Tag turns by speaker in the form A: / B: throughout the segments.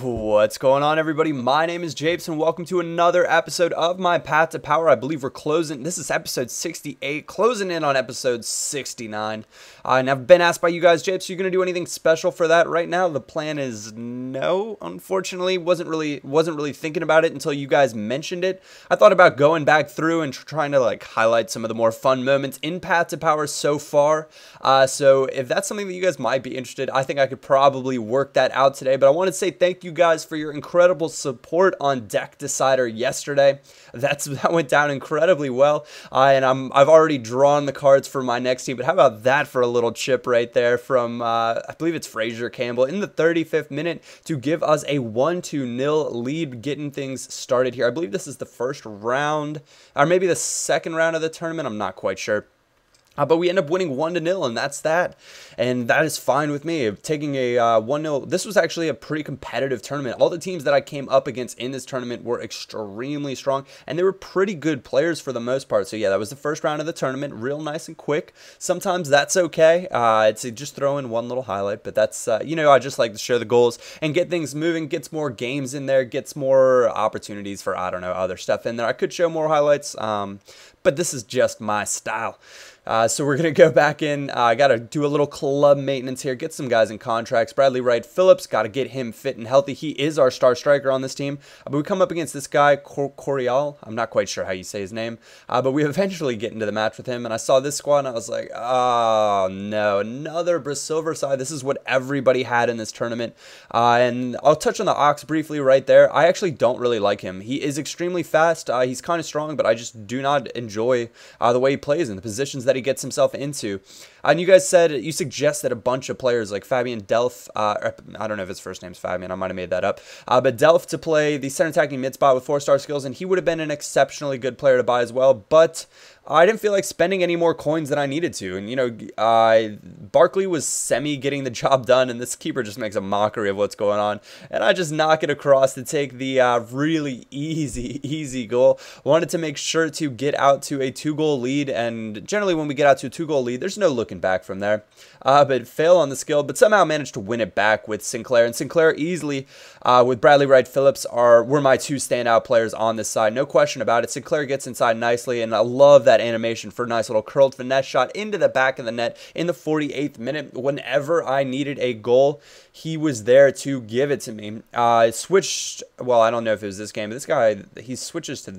A: What's going on, everybody? My name is Japes, and welcome to another episode of my Path to Power. I believe we're closing. This is episode 68, closing in on episode 69. And I've been asked by you guys, Japes, are you going to do anything special for that right now? The plan is no, unfortunately. Wasn't really thinking about it until you guys mentioned it. I thought about going back through and trying to highlight some of the more fun moments in Path to Power so far. So if that's something that you guys might be interested, I think I could probably work that out today. But I want to say thank you guys for your incredible support on Deck Decider yesterday. That went down incredibly well, and I've already drawn the cards for my next team. But how about that for a little chip right there from I believe it's Fraser Campbell in the 35th minute to give us a 1-0 lead, getting things started here. I believe this is the first round, or maybe the second round of the tournament. I'm not quite sure. But we end up winning 1-0, and that's that. And that is fine with me. Taking a 1-0, this was actually a pretty competitive tournament. All the teams that I came up against in this tournament were extremely strong, and they were pretty good players for the most part. So yeah, that was the first round of the tournament, real nice and quick. Sometimes that's okay. It's just throw in one little highlight, but that's, I just like to share the goals and get things moving, gets more games in there, gets more opportunities for, I don't know, other stuff in there. I could show more highlights, but this is just my style. So we're going to go back in. I got to do a little club maintenance here, get some guys in contracts. Bradley Wright Phillips, got to get him fit and healthy. He is our star striker on this team. But we come up against this guy, Corial. I'm not quite sure how you say his name. But we eventually get into the match with him. And I saw this squad and I was like, oh no, another Silver side. This is what everybody had in this tournament. And I'll touch on the Ox briefly right there. I actually don't really like him. He is extremely fast. He's kind of strong, but I just do not enjoy the way he plays and the positions that he gets himself into. And you guys you suggested a bunch of players like Fabian Delph, I don't know if his first name's Fabian, I might have made that up, but Delph to play the center attacking mid spot with 4-star skills, and he would have been an exceptionally good player to buy as well, but I didn't feel like spending any more coins than I needed to. And, Barkley was getting the job done, and this keeper just makes a mockery of what's going on. And I just knock it across to take the really easy goal. Wanted to make sure to get out to a 2-goal lead, and generally when we get out to a 2-goal lead, there's no looking back from there. But fail on the skill, but somehow managed to win it back with Sinclair. And Sinclair easily, with Bradley Wright Phillips, were my two standout players on this side. No question about it. Sinclair gets inside nicely, and I love that animation for a nice little curled finesse shot into the back of the net in the 48th minute. Whenever I needed a goal, he was there to give it to me. Switched, well, I don't know if it was this game, but this guy, he switches to,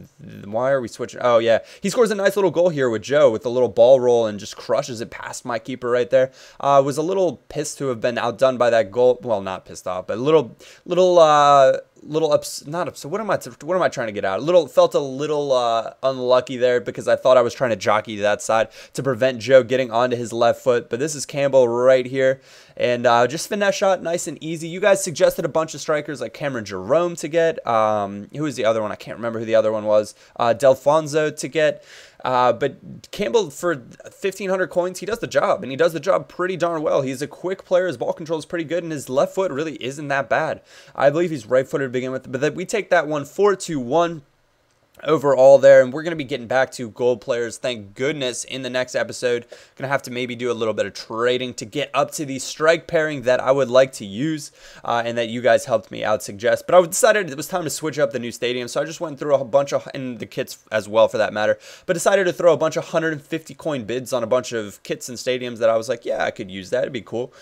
A: why are we switching? Oh, yeah. He scores a nice little goal here with Joe with the little ball roll and just crushes it past my keeper right there. Was a little pissed to have been outdone by that goal. Well, not pissed off, but a little not upset. What am I trying to get out? Felt a little unlucky there because I thought I was trying to jockey to that side to prevent Joe getting onto his left foot. But this is Campbell right here, and just finesse shot, nice and easy. You guys suggested a bunch of strikers like Cameron Jerome to get. Who was the other one? I can't remember who the other one was. Delfonso to get. But Campbell, for 1,500 coins, he does the job, and he does the job pretty darn well. He's a quick player, his ball control is pretty good, and his left foot really isn't that bad. I believe he's right-footed to begin with, but we take that one 4-1 overall there, and we're going to be getting back to gold players, thank goodness, in the next episode. Going to have to maybe do a little bit of trading to get up to the strike pairing that I would like to use, and that you guys helped me out suggest. But I decided it was time to switch up the new stadium, so I just went through a bunch of, and the kits as well for that matter, but decided to throw a bunch of 150 coin bids on a bunch of kits and stadiums that I was like, yeah, I could use that, it'd be cool.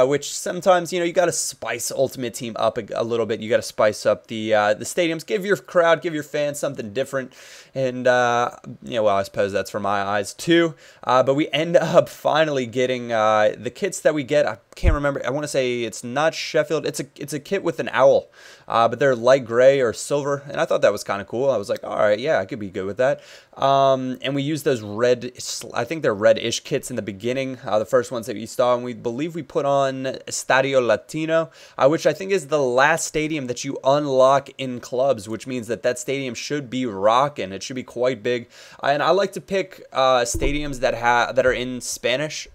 A: Which sometimes, you got to spice Ultimate Team up a little bit. You got to spice up the stadiums, give your crowd, give your fans something different, and well, I suppose that's for my eyes too. But we end up finally getting the kits that we get. I can't remember. I want to say it's not Sheffield. It's a kit with an owl, but they're light gray or silver, and I thought that was kind of cool. I was like, all right, yeah, I could be good with that. And we use those red, I think they're red-ish kits in the beginning, the first ones that you saw, and we believe we put on Estadio Latino, which I think is the last stadium that you unlock in clubs, which means that stadium should be rocking. It should be quite big, and I like to pick stadiums that are in Spanish.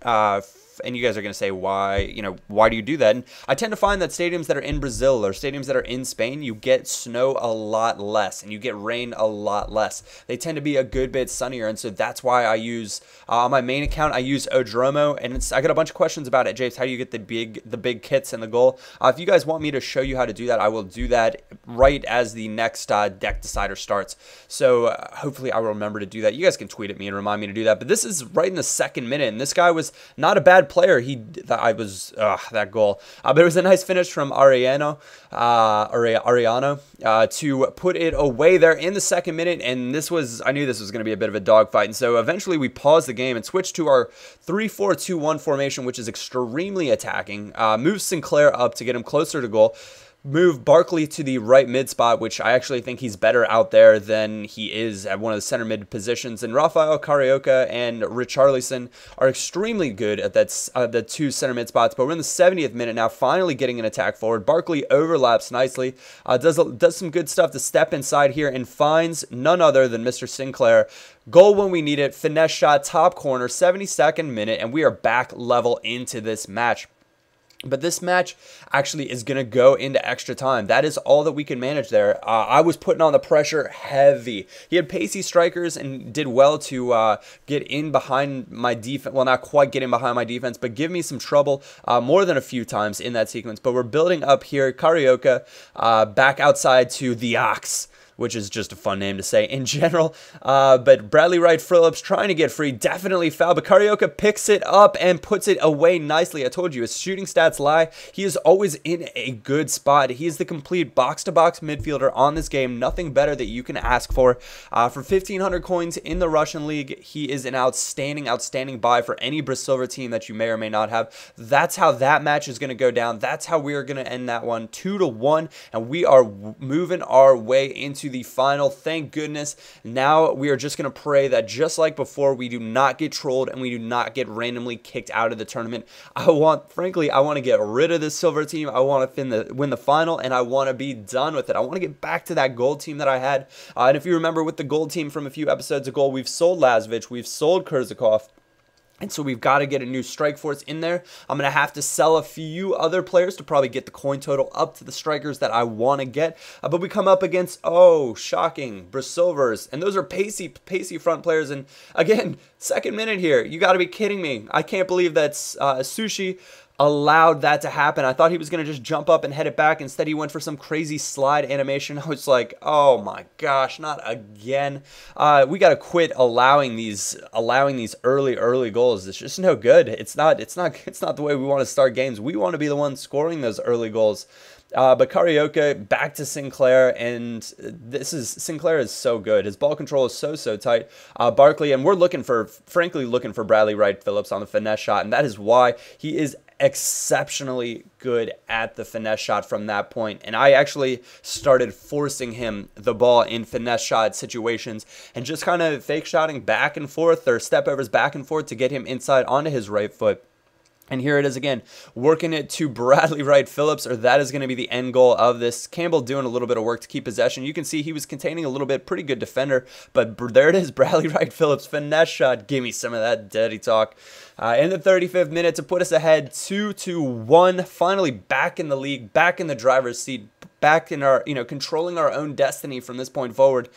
A: And you guys are going to say, why, why do you do that? And I tend to find that stadiums that are in Brazil or stadiums that are in Spain, you get snow a lot less and you get rain a lot less. They tend to be a good bit sunnier. And so that's why I use, on my main account, I use Odromo. And I got a bunch of questions about it. Japes, how do you get the big kits in the goal? If you guys want me to show you how to do that, I will do that right as the next deck decider starts. So hopefully I will remember to do that. You guys can tweet at me and remind me to do that. But this is right in the second minute, and this guy was not a bad player. That goal. But it was a nice finish from Ariano to put it away there in the second minute. And I knew this was going to be a bit of a dogfight. And so eventually we paused the game and switched to our 3-4-2-1 formation, which is extremely attacking. Moved Sinclair up to get him closer to goal. Move Barkley to the right mid spot, which I actually think he's better out there than he is at one of the center mid positions. And Rafael Carioca and Richarlison are extremely good at the two center mid spots. But we're in the 70th minute now, finally getting an attack forward. Barkley overlaps nicely, does some good stuff to step inside here and finds none other than Mr. Sinclair. Goal when we need it, finesse shot, top corner, 72nd minute, and we are back level into this match. But this match actually is going to go into extra time. That is all that we can manage there. I was putting on the pressure heavy. He had pacey strikers and did well to get in behind my defense. Well, not quite get in behind my defense, but give me some trouble more than a few times in that sequence. But we're building up here. Carioca back outside to the Ox, which is just a fun name to say in general. But Bradley Wright Phillips trying to get free, definitely foul, but Carioca picks it up and puts it away nicely. I told you, his shooting stats lie. He is always in a good spot. He is the complete box-to-box midfielder on this game. Nothing better that you can ask for. For 1,500 coins in the Russian League, he is an outstanding buy for any Silver team that you may or may not have. That's how that match is going to go down. That's how we are going to end that one, 2-1, and we are moving our way into the final. Thank goodness. Now we are just going to pray that just like before, we do not get trolled and we do not get randomly kicked out of the tournament. Frankly, I want to get rid of this silver team. I want to win the final, and I want to be done with it. I want to get back to that gold team that I had. And if you remember with the gold team from a few episodes ago, we've sold Lazovic, we've sold Kurzakov. And so we've got to get a new strike force in there. I'm going to have to sell a few other players to probably get the coin total up to the strikers that I want to get. But we come up against, shocking, Silvers. And those are pacey front players. And again, second minute here. You got to be kidding me. I can't believe that Sushi allowed that to happen. I thought he was going to just jump up and head it back. Instead, he went for some crazy slide animation. I was like, oh my gosh, not again. We got to quit allowing these early goals. It's just no good. It's not the way we want to start games. We want to be the ones scoring those early goals. But Carioca back to Sinclair, and Sinclair is so good. His ball control is so tight. Barkley, and we're frankly looking for Bradley Wright Phillips on the finesse shot, and that is why he is exceptionally good at the finesse shot from that point. And I actually started forcing him the ball in finesse shot situations and just kind of fake shotting back and forth or step overs back and forth to get him inside onto his right foot. And here it is again, working it to Bradley Wright Phillips, or that is going to be the end goal of this. Campbell doing a little bit of work to keep possession. You can see he was containing a little bit, pretty good defender, but there it is, Bradley Wright Phillips, finesse shot. Give me some of that dirty talk. In the 35th minute to put us ahead 2-1, finally back in the league, back in the driver's seat, back in our, controlling our own destiny from this point forward,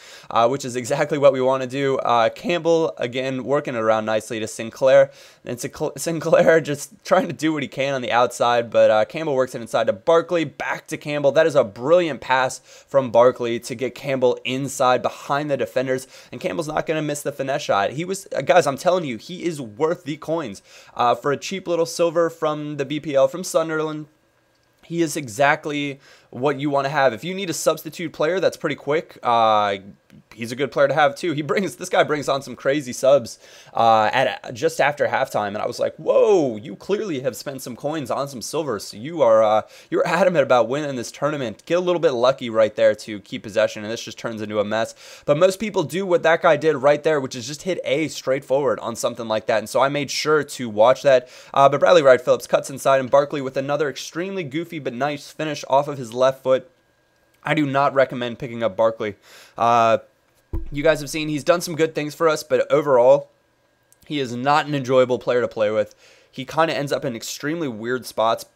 A: which is exactly what we want to do. Campbell, again, working it around nicely to Sinclair. And Sinclair just trying to do what he can on the outside, but Campbell works it inside to Barkley, back to Campbell. That is a brilliant pass from Barkley to get Campbell inside behind the defenders, and Campbell's not going to miss the finesse shot. Guys, I'm telling you, he is worth the coins. For a cheap little silver from the BPL, from Sunderland, he is exactly what you want to have. If you need a substitute player that's pretty quick, he's a good player to have too. This guy brings on some crazy subs at just after halftime, and I was like, whoa, you clearly have spent some coins on some silver, so you're adamant about winning this tournament. Get a little bit lucky right there to keep possession, and this just turns into a mess. But most people do what that guy did right there, which is just hit A straightforward on something like that, and so I made sure to watch that. But Bradley Wright Phillips cuts inside, and Barkley with another extremely goofy but nice finish off of his left foot. I do not recommend picking up Barkley. You guys have seen he's done some good things for us, but overall, he is not an enjoyable player to play with. he kind of ends up in extremely weird spots.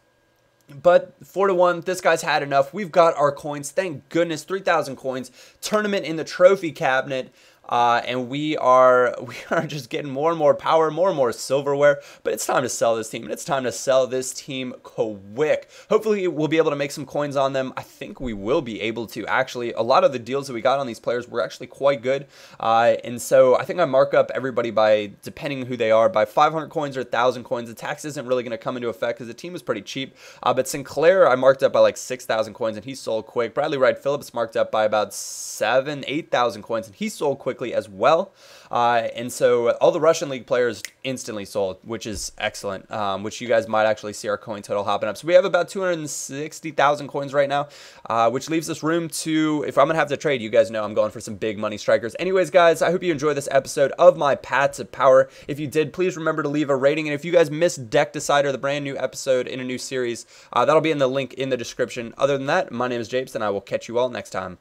A: But 4-1, this guy's had enough. We've got our coins. Thank goodness, 3,000 coins. Tournament in the trophy cabinet. And we are just getting more and more power, more and more silverware. But it's time to sell this team, and it's time to sell this team quick. Hopefully, we'll be able to make some coins on them. I think we will be able to. Actually, a lot of the deals that we got on these players were actually quite good. And so I think I mark up everybody by, depending who they are, by 500 coins or 1,000 coins. The tax isn't really going to come into effect because the team is pretty cheap. But Sinclair, I marked up by like 6,000 coins, and he sold quick. Bradley Wright Phillips marked up by about 8,000 coins, and he sold quickly as well. And so all the Russian League players instantly sold, which is excellent, which you guys might actually see our coin total hopping up. So we have about 260,000 coins right now, which leaves us room to, if I'm going to have to trade, you guys know I'm going for some big money strikers. Anyways, guys, I hope you enjoyed this episode of my Path to Power. If you did, please remember to leave a rating. And if you guys missed Deck Decider, the brand new episode in a new series, that'll be in the link in the description. Other than that, my name is Japes, and I will catch you all next time.